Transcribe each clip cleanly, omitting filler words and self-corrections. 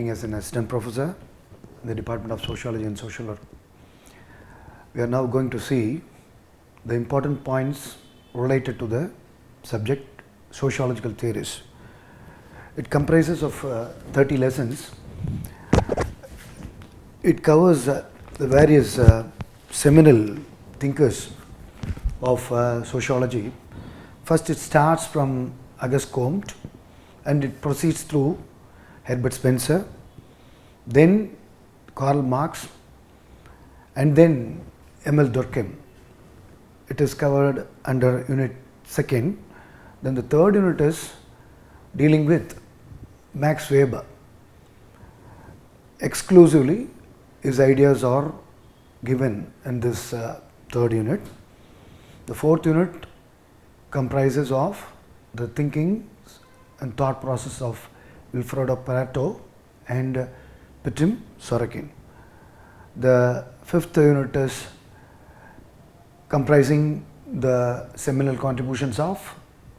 working as an assistant professor in the Department of Sociology and Social Work. We are now going to see the important points related to the subject Sociological Theories. It comprises of 30 lessons. It covers the various seminal thinkers of sociology. First, it starts from Auguste Comte and it proceeds through Herbert Spencer, then Karl Marx, and then Emile Durkheim. It is covered under unit 2nd. Then the 3rd unit is dealing with Max Weber. Exclusively, his ideas are given in this 3rd unit. The 4th unit comprises of the thinking and thought process of Wilfredo Pareto and Pitim Sorokin. The 5th unit is comprising the seminal contributions of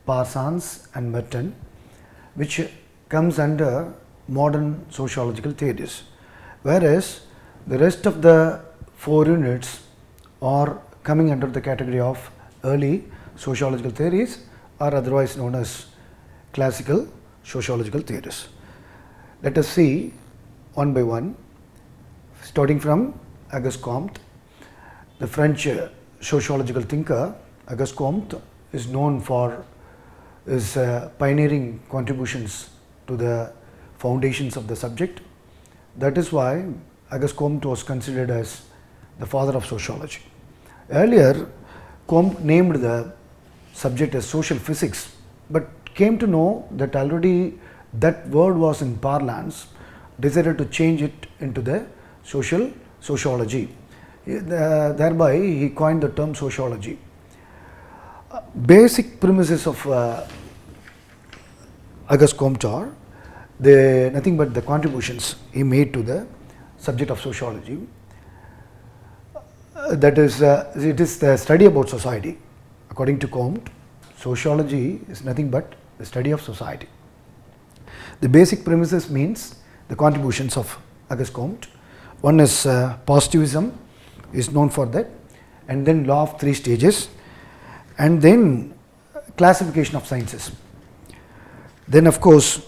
Parsons and Merton, which comes under modern sociological theories, whereas the rest of the 4 units are coming under the category of early sociological theories, or otherwise known as classical sociological theories. Let us see one by one, starting from Auguste Comte. The French sociological thinker Auguste Comte is known for his pioneering contributions to the foundations of the subject. That is why Auguste Comte was considered as the father of sociology. Earlier, Comte named the subject as social physics, but came to know that already that word was in parlance, decided to change it into the social sociology. Thereby, he coined the term sociology. Basic premises of Auguste Comte are nothing but the contributions he made to the subject of sociology. That is, it is the study about society. According to Comte, sociology is nothing but the study of society. The basic premises means the contributions of Auguste Comte. One is positivism, is known for that, and then law of 3 stages, and then classification of sciences. Then of course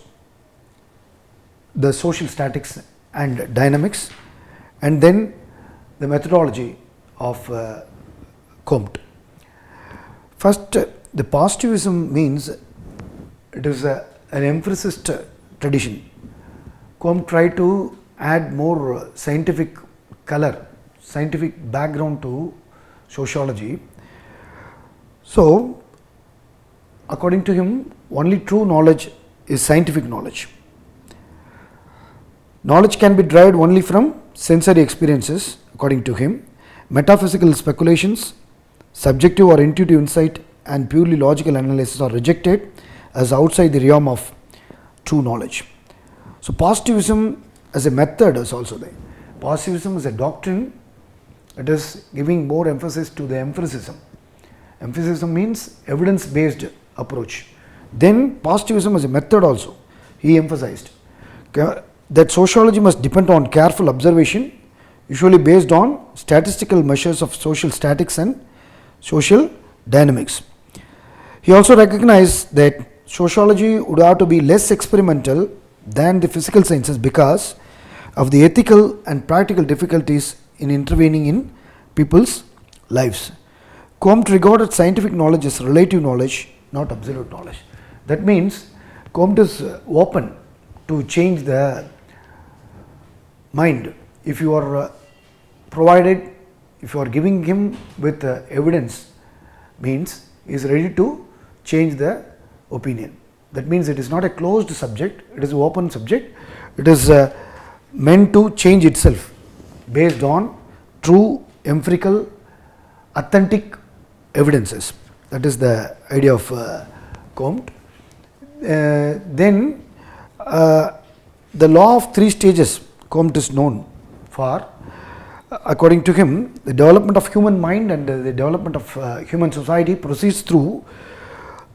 the social statics and dynamics, and then the methodology of Comte. First, the positivism means it is an empiricist tradition. Comte tried to add more scientific color, scientific background to sociology. So, according to him, only true knowledge is scientific knowledge. Knowledge can be derived only from sensory experiences, according to him. Metaphysical speculations, subjective or intuitive insight, and purely logical analysis are rejected as outside the realm of true knowledge. So, positivism as a method is also there. Positivism is a doctrine. It is giving more emphasis to the empiricism. Empiricism means evidence based approach. Then positivism as a method also he emphasized that sociology must depend on careful observation, usually based on statistical measures of social statics and social dynamics. He also recognized that sociology would have to be less experimental than the physical sciences because of the ethical and practical difficulties in intervening in people's lives. Comte regarded scientific knowledge as relative knowledge, not absolute knowledge. That means Comte is open to change the mind. If you are provided, if you are giving him with evidence, means he is ready to change the opinion. That means it is not a closed subject, it is an open subject. It is meant to change itself based on true, empirical, authentic evidences. That is the idea of Comte. Then the law of 3 stages Comte is known for. According to him, the development of human mind and the development of human society proceeds through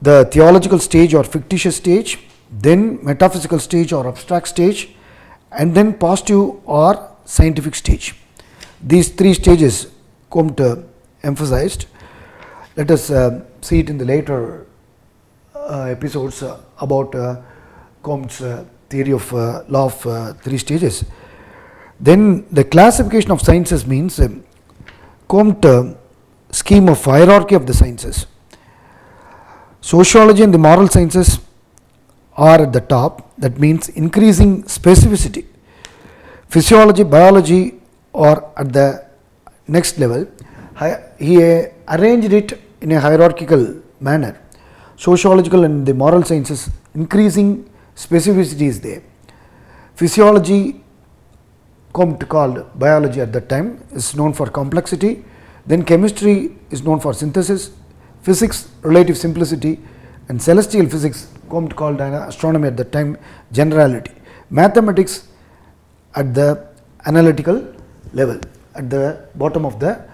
the theological stage or fictitious stage, then metaphysical stage or abstract stage, and then positive or scientific stage. These three stages Comte emphasized. Let us see it in the later episodes about Comte's theory of law of three stages. Then the classification of sciences means Comte scheme of hierarchy of the sciences. Sociology and the moral sciences are at the top, that means increasing specificity. Physiology, biology are at the next level. He arranged it in a hierarchical manner. Sociological and the moral sciences, increasing specificity is there. Physiology, Comte called biology at that time, is known for complexity. Then chemistry is known for synthesis. Physics, relative simplicity, and celestial physics, Comte called astronomy at that time, generality. Mathematics at the analytical level, at the bottom of the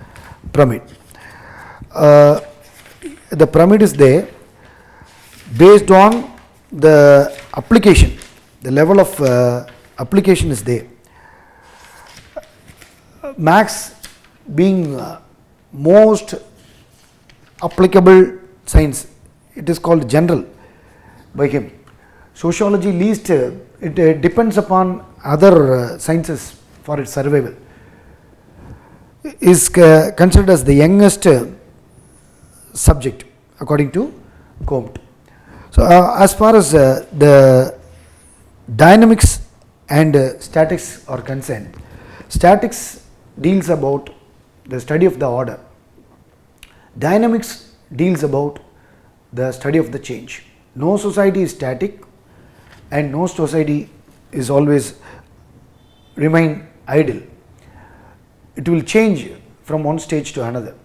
pyramid. The pyramid is there based on the application, the level of application is there. Max being most applicable science, it is called general by him. Sociology least, it depends upon other sciences for its survival, is considered as the youngest subject according to Comte. So as far as the dynamics and statics are concerned, statics deals about the study of the order. Dynamics deals about the study of the change. No society is static and no society is always remain idle. It will change from one stage to another.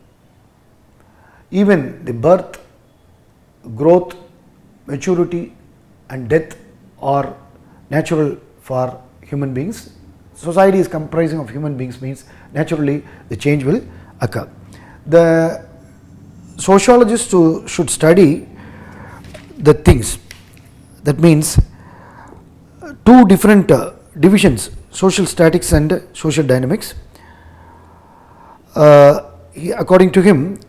Even the birth, growth, maturity and death are natural for human beings. Society is comprising of human beings, means naturally the change will occur. The sociologists should study the things, that means two different divisions, social statics and social dynamics. According to him,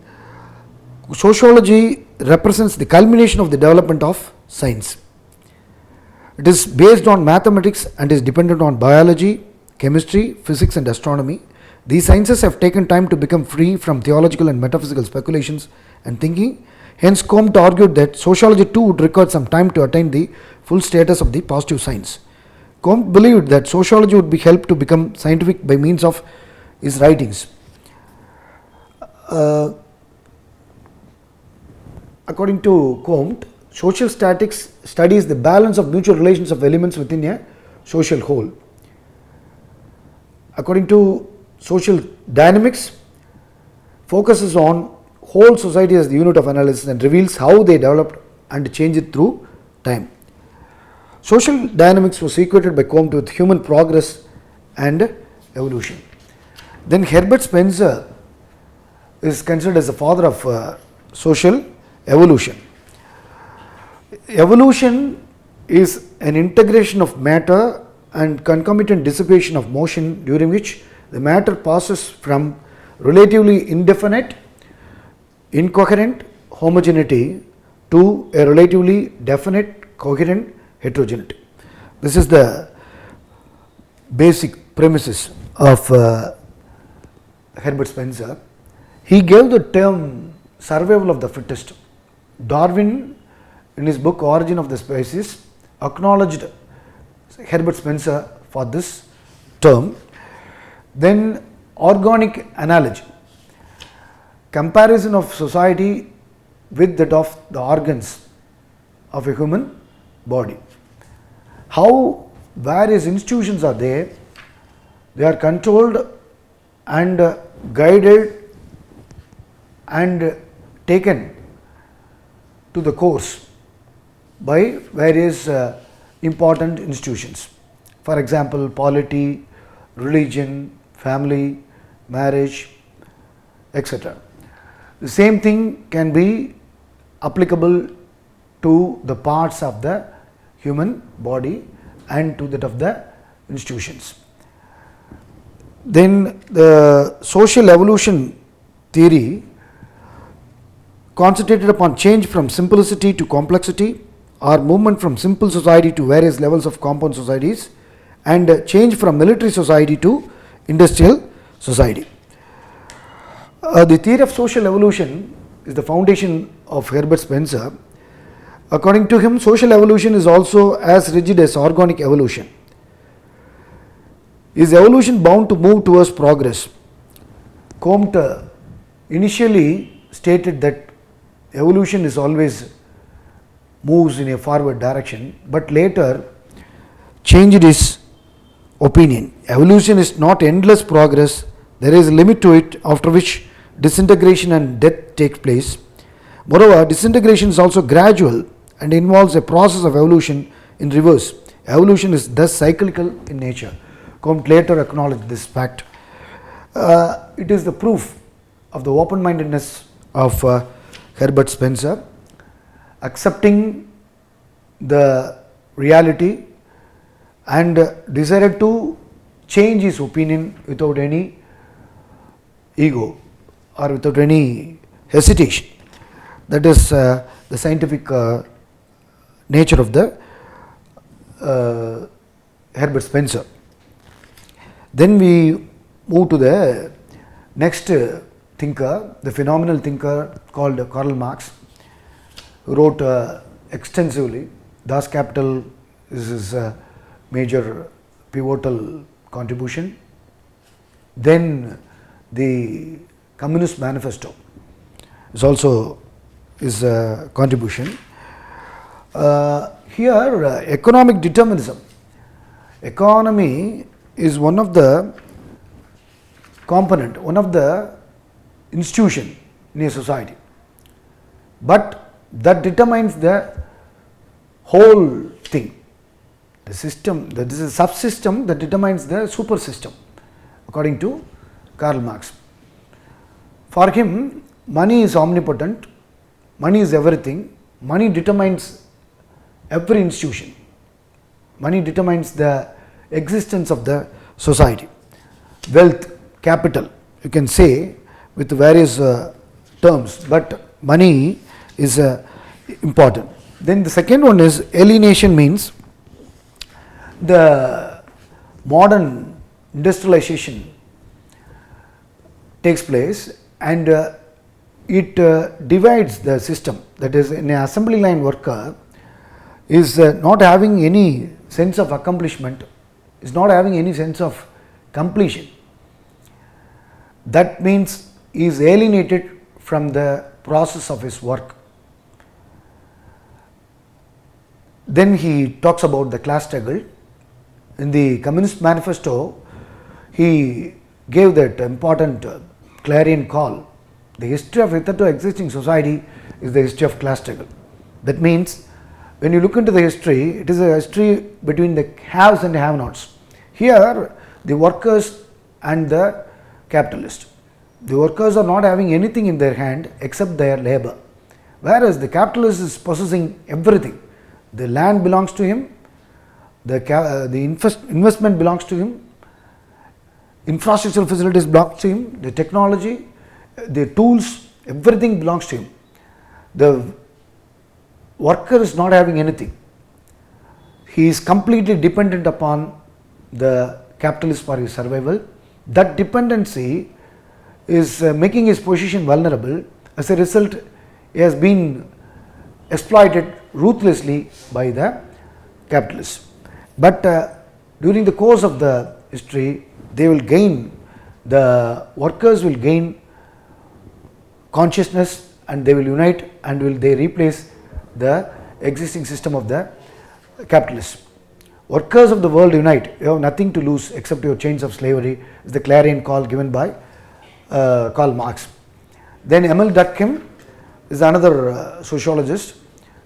sociology represents the culmination of the development of science. It is based on mathematics and is dependent on biology, chemistry, physics and astronomy. These sciences have taken time to become free from theological and metaphysical speculations and thinking. Hence, Comte argued that sociology too would require some time to attain the full status of the positive science. Comte believed that sociology would be helped to become scientific by means of his writings. According to Comte, social statics studies the balance of mutual relations of elements within a social whole. According to social dynamics, focuses on whole society as the unit of analysis and reveals how they developed and changed through time. Social dynamics was equated by Comte with human progress and evolution. Then Herbert Spencer is considered as the father of social evolution. Evolution is an integration of matter and concomitant dissipation of motion, during which the matter passes from relatively indefinite, incoherent homogeneity to a relatively definite, coherent heterogeneity. This is the basic premises of Herbert Spencer. He gave the term survival of the fittest. Darwin, in his book Origin of the Species, acknowledged Herbert Spencer for this term. Then organic analogy, comparison of society with that of the organs of a human body. How various institutions are there, they are controlled and guided and taken to the course by various important institutions. For example, polity, religion, family, marriage, etc. The same thing can be applicable to the parts of the human body and to that of the institutions. Then the social evolution theory concentrated upon change from simplicity to complexity, or movement from simple society to various levels of compound societies, and change from military society to industrial society. The theory of social evolution is the foundation of Herbert Spencer. According to him, social evolution is also as rigid as organic evolution. Is evolution bound to move towards progress? Comte initially stated that evolution is always moves in a forward direction, but later changed his opinion. Evolution is not endless progress, there is a limit to it, after which disintegration and death takes place. Moreover, disintegration is also gradual and involves a process of evolution in reverse. Evolution is thus cyclical in nature. Comte later acknowledged this fact. It is the proof of the open-mindedness of Herbert Spencer, accepting the reality and decided to change his opinion without any ego or without any hesitation. That is the scientific nature of the Herbert Spencer. Then we move to the next thinker, the phenomenal thinker called Karl Marx, who wrote extensively. Das Kapital is his major pivotal contribution. Then the Communist Manifesto is also his contribution. Here economic determinism. Economy is one of the component, one of the institution in a society, but that determines the whole thing. The system, that is a subsystem that determines the super system, according to Karl Marx. For him, money is omnipotent, money is everything, money determines every institution, money determines the existence of the society. Wealth, capital, you can say with various terms, but money is important. Then the second one is alienation, means the modern industrialization takes place and it divides the system. That is, an assembly line worker is not having any sense of accomplishment, is not having any sense of completion. That means he is alienated from the process of his work. Then he talks about the class struggle. In the Communist Manifesto, he gave that important clarion call. The history of hitherto existing society is the history of class struggle. That means when you look into the history, it is a history between the haves and have-nots. Here, the workers and the capitalists. The workers are not having anything in their hand except their labor, whereas the capitalist is possessing everything. The land belongs to him, the investment belongs to him, infrastructural facilities belong to him, the technology, the tools, everything belongs to him. The worker is not having anything. He is completely dependent upon the capitalist for his survival. That dependency is making his position vulnerable. As a result, he has been exploited ruthlessly by the capitalists. But during the course of the history, they will gain, the workers will gain consciousness and they will unite and will they replace the existing system of the capitalists. Workers of the world unite, you have nothing to lose except your chains of slavery, is the clarion call given by Karl Marx. Then Emile Durkheim is another sociologist,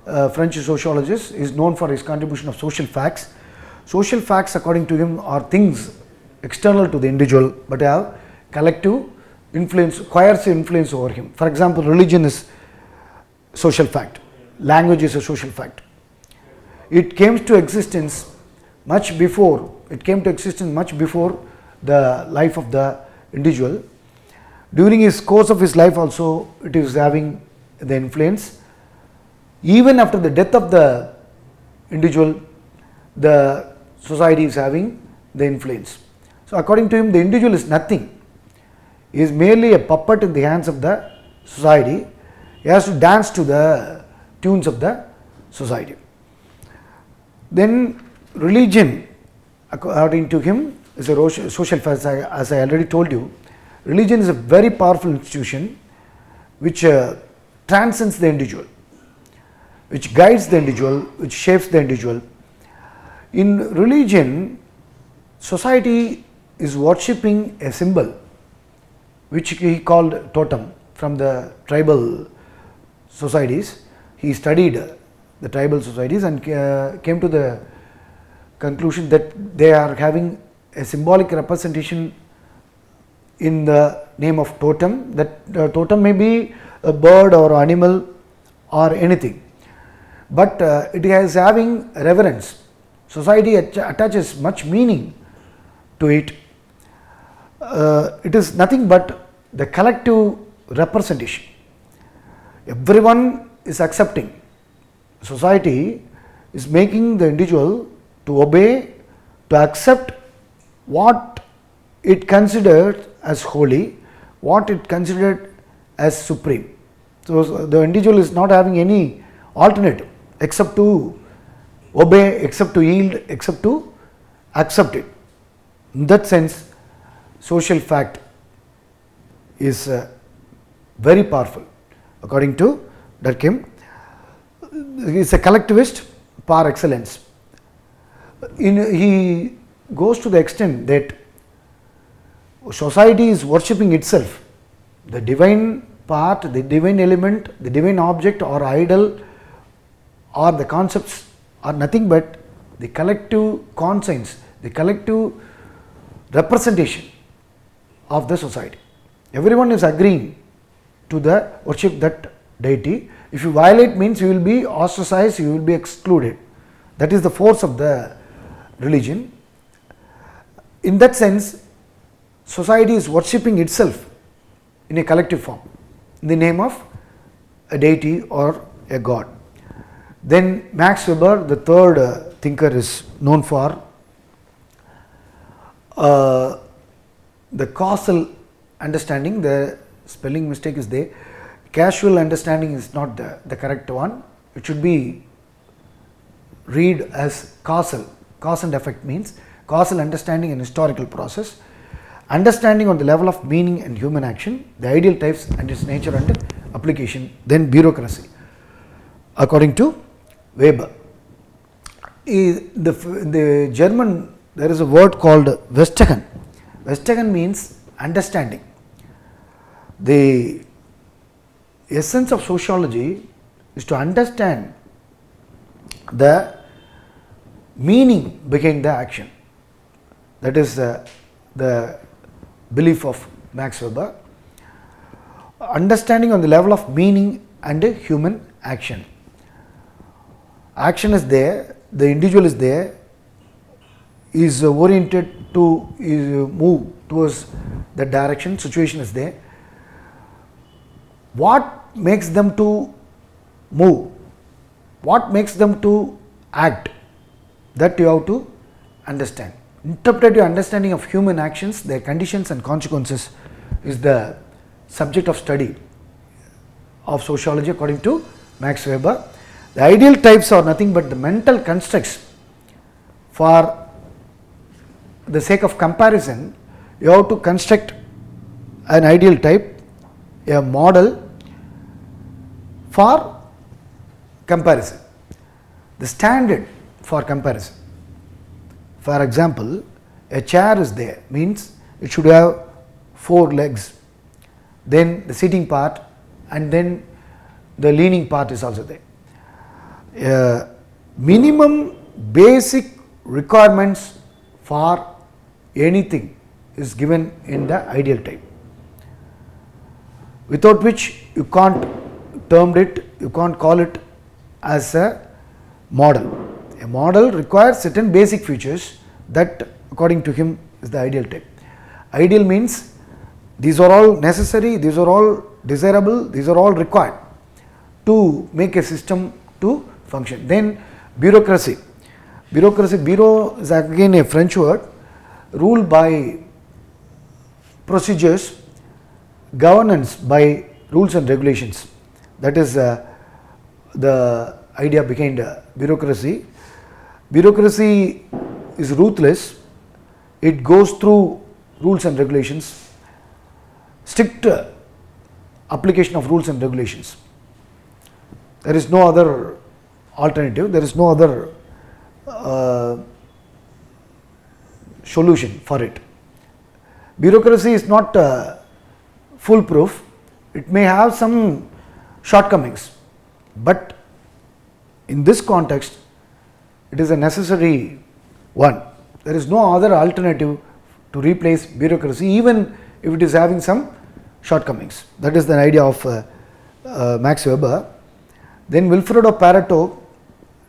French sociologist, is known for his contribution of social facts. Social facts, according to him, are things external to the individual but have collective influence, coercive influence over him. For example, religion is social fact, language is a social fact. It came to existence much before it came to existence much before the life of the individual. During his course of his life also it is having the influence. Even after the death of the individual, the society is having the influence. So according to him, the individual is nothing. He is merely a puppet in the hands of the society. He has to dance to the tunes of the society. Then religion, according to him, is a social fact. As I already told you, religion is a very powerful institution which transcends the individual, which guides the individual, which shapes the individual. In religion, society is worshipping a symbol which he called totem from the tribal societies. He studied the tribal societies and came to the conclusion that they are having a symbolic representation in the name of totem. That totem may be a bird or animal or anything, but it is having reverence. Society attaches much meaning to it. It is nothing but the collective representation. Everyone is accepting. Society is making the individual to obey, to accept what it considered as holy, what it considered as supreme. So the individual is not having any alternative except to obey, except to yield, except to accept it. In that sense, social fact is very powerful. According to Durkheim, he is a collectivist par excellence. He goes to the extent that society is worshipping itself. The divine part, the divine element, the divine object or idol or the concepts are nothing but the collective conscience, the collective representation of the society. Everyone is agreeing to the worship that deity. If you violate, means you will be ostracized, you will be excluded. That is the force of the religion. In that sense, society is worshipping itself in a collective form in the name of a deity or a god. Then Max Weber, the third thinker, is known for the causal understanding. The spelling mistake is there. Casual understanding is not the correct one. It should be read as causal. Cause and effect means causal understanding and historical process. Understanding on the level of meaning and human action, the ideal types and its nature and application. Then bureaucracy, according to Weber. In the German, there is a word called Verstehen. Verstehen means understanding. The essence of sociology is to understand the meaning behind the action. That is the belief of Max Weber. Understanding on the level of meaning and human action. Action is there, the individual is there, is oriented to move towards the direction, situation is there. What makes them to move? What makes them to act? That you have to understand. Interpretive understanding of human actions, their conditions and consequences is the subject of study of sociology according to Max Weber. The ideal types are nothing but the mental constructs. For the sake of comparison, you have to construct an ideal type, a model for comparison, the standard for comparison. For example, a chair is there, means it should have 4 legs, then the sitting part, and then the leaning part is also there. Minimum basic requirements for anything is given in the ideal type, without which you can't term it, you can't call it as a model. A model requires certain basic features that according to him, is the ideal type. Ideal means these are all necessary, these are all desirable, these are all required to make a system to function. Then bureaucracy. Bureau is again a French word, ruled by procedures, governance by rules and regulations. That is the idea behind bureaucracy. Bureaucracy is ruthless. It goes through rules and regulations, strict application of rules and regulations. There is no other alternative, there is no other solution for it. Bureaucracy is not foolproof, it may have some shortcomings, but in this context it is a necessary one. There is no other alternative to replace bureaucracy, even if it is having some shortcomings. That is the idea of Max Weber. Then Wilfredo Pareto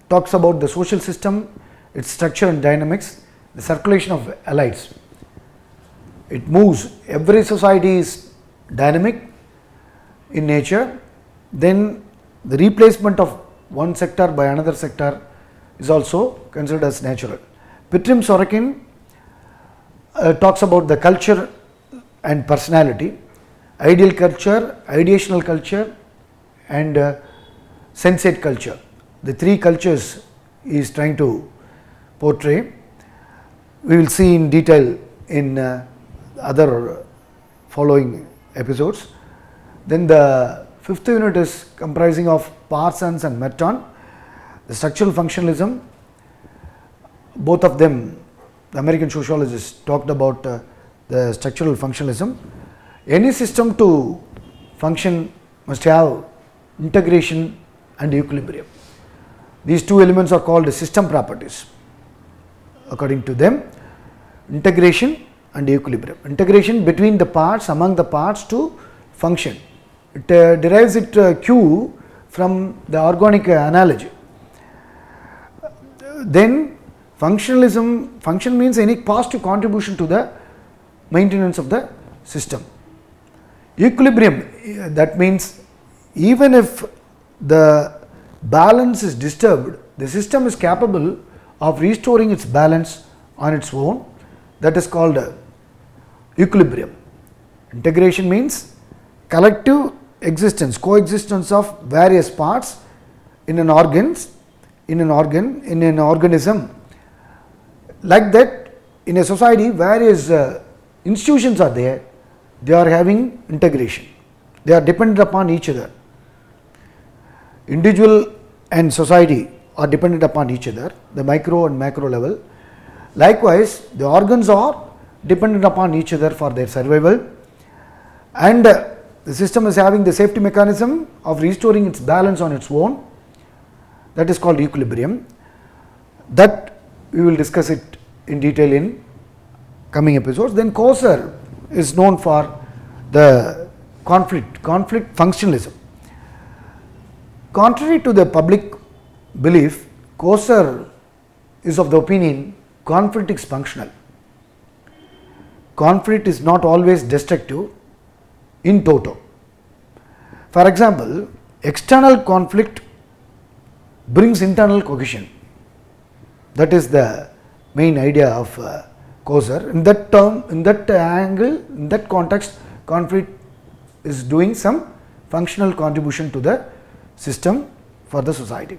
talks about the social system, its structure and dynamics, the circulation of elites. It moves, every society is dynamic in nature, then the replacement of one sector by another sector is also considered as natural. Pitrim Sorokin talks about the culture and personality, ideal culture, ideational culture and sensate culture. The three cultures he is trying to portray. We will see in detail in other following episodes. Then the fifth unit is comprising of Parsons and Merton, the structural functionalism. Both of them, the American sociologists talked about the structural functionalism. Any system to function must have integration and equilibrium. These two elements are called system properties. According to them, integration and equilibrium. Integration between the parts, among the parts to function. It derives its cue from the organic analogy. Then functionalism, function means any positive contribution to the maintenance of the system. Equilibrium, that means even if the balance is disturbed, the system is capable of restoring its balance on its own. That is called equilibrium. Integration means collective existence, coexistence of various parts in an in an organism. Like that, in a society, various institutions are there, they are having integration, they are dependent upon each other. Individual and society are dependent upon each other, the micro and macro level. Likewise, the organs are dependent upon each other for their survival, and the system is having the safety mechanism of restoring its balance on its own. That is called equilibrium. That we will discuss it in detail in coming episodes. Then Coser is known for the conflict functionalism. Contrary to the public belief, Coser is of the opinion conflict is functional. Conflict is not always destructive in toto. For example, external conflict brings internal cohesion. That is the main idea of Coser. In that term, in that angle, in that context, conflict is doing some functional contribution to the system for the society.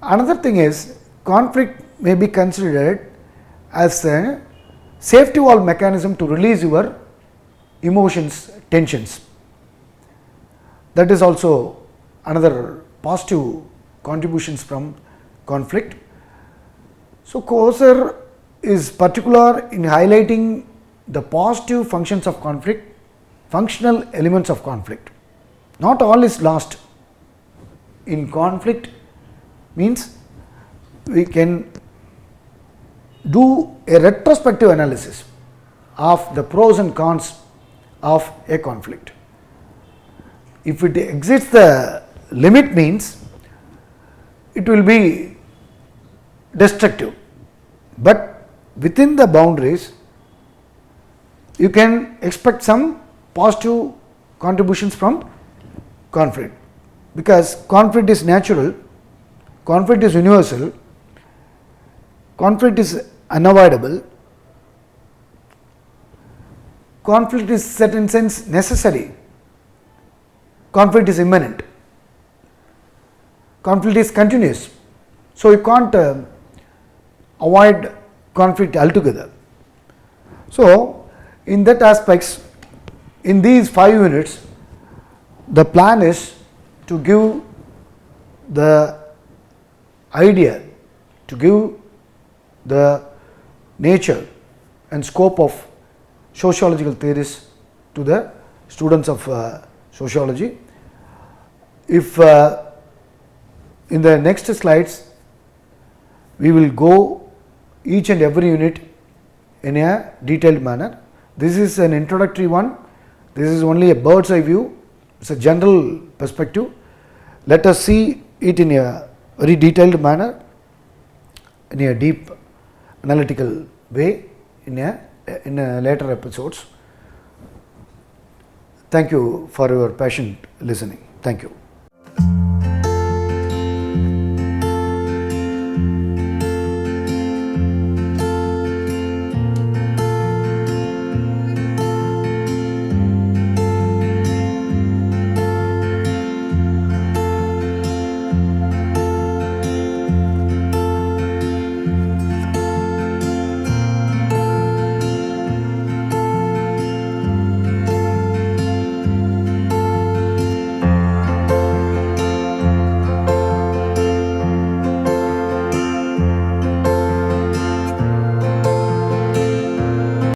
Another thing is, conflict may be considered as a safety valve mechanism to release your emotions, tensions. That is also another positive contributions from conflict. So Coser is particular in highlighting the positive functions of conflict, functional elements of conflict. Not all is lost. In conflict means we can do a retrospective analysis of the pros and cons of a conflict. If it exceeds the limit means it will be destructive, but within the boundaries you can expect some positive contributions from conflict, because conflict is natural, conflict is universal, conflict is unavoidable, conflict is certain sense necessary, conflict is immanent, conflict is continuous. So, you can't avoid conflict altogether. So, in that aspects, in these 5 units, the plan is to give the idea, to give the nature and scope of sociological theories to the students of sociology. If in the next slides we will go each and every unit in a detailed manner. This is an introductory one, this is only a bird's eye view, it is a general perspective. Let us see it in a very detailed manner, in a deep analytical way in a later episodes. Thank you for your patient listening. Thank you.